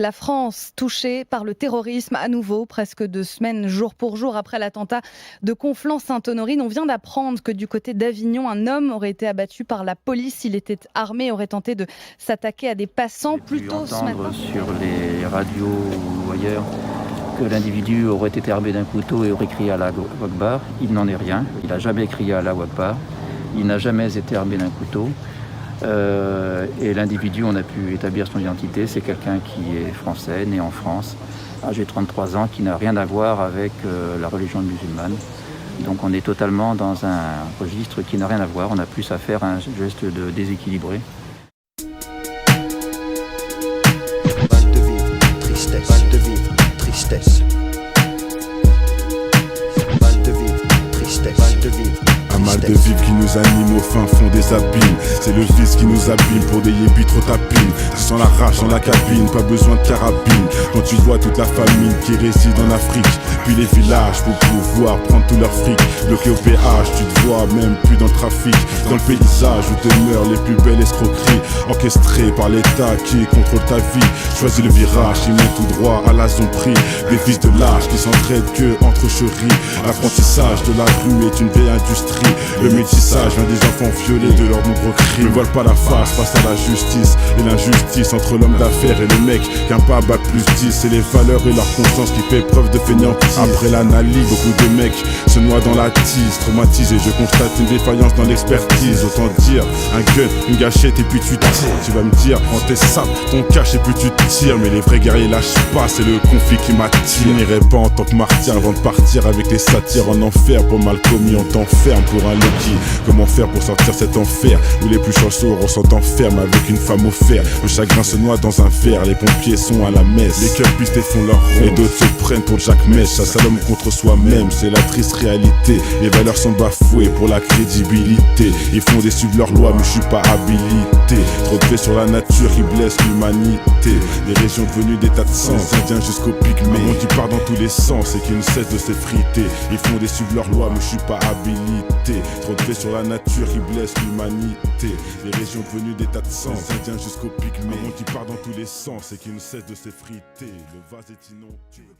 La France touchée par le terrorisme à nouveau, presque 2 semaines jour pour jour après l'attentat de Conflans-Sainte-Honorine. On vient d'apprendre que du côté d'Avignon, un homme aurait été abattu par la police. Il était armé et aurait tenté de s'attaquer à des passants plus tôt ce matin. Sur les radios ou ailleurs que l'individu aurait été armé d'un couteau et aurait crié à la Akbar. Il n'en est rien. Il n'a jamais crié à la Akbar. Il n'a jamais été armé d'un couteau. Et l'individu, on a pu établir son identité, c'est quelqu'un qui est français, né en France, âgé de 33 ans, qui n'a rien à voir avec la religion musulmane. Donc on est totalement dans un registre qui n'a rien à voir, on a plus à faire un geste de déséquilibré. Mal de vivre, tristesse. Mal de vivre, tristesse. Mal de vivre, tristesse. Mal de vivre. Un mal de vivre qui nous anime au fin fond des abîmes. C'est le vice qui nous abîme pour des yébis trop tapines. Tu sens la rage dans la cabine, pas besoin de carabine. Quand tu vois toute la famine qui réside en Afrique, puis les villages pour pouvoir prendre tout leur fric. Bloqué au péage, tu te vois même plus dans le trafic. Dans le paysage où demeurent les plus belles escroqueries, orchestrées par l'État qui contrôle ta vie. Choisis le virage, il mène tout droit à la zombie. Des fils de lâches qui s'entraident que entre chéris. L'apprentissage de la rue est une vieille industrie. Le métissage vient des enfants violés de leurs nombreux crimes. Ne voile pas la face à la justice et l'injustice entre l'homme d'affaires et le mec qu'un pas bac plus 10. C'est les valeurs et leur conscience qui fait preuve de fainéantise. Après l'analyse, beaucoup de mecs se noient dans la tise. Traumatisé, je constate une défaillance dans l'expertise. Autant dire, un gun, une gâchette et puis tu tires. Tu vas me dire, en tes sables, ton cache et puis tu tires. Mais les vrais guerriers lâchent pas, c'est le conflit qui m'attire. Je n'irai pas en tant que martyr avant de partir avec les satires en enfer. Pour mal commis, on t'enferme pour un Loki. Comment faire pour sortir cet enfer où les plus chanceux ressentent enferme avec une femme au fer. Le chagrin se noie dans un verre, les pompiers sont à la messe. Les cœurs pistés font leur rond et d'autres se prennent pour Jack Mèche. Chasse à l'homme contre soi-même, c'est la triste réalité. Les valeurs sont bafouées pour la crédibilité. Ils font des suivre leurs lois mais je suis pas habilité. Trop de paix sur la nature qui blesse l'humanité. Les régions devenues des tas de sang, des indiens jusqu'au pygmée. Un monde qui part dans tous les sens et qui ne cesse de s'effriter. Ils font des suivre leurs lois mais je suis pas habilité. Trop de paix sur la nature qui blesse l'humanité. Les régions devenues des tas de sang, des indiens jusqu'au pygmée. Un monde qui part dans tous les sens et qui ne cesse de s'effriter. Le vase est inondé.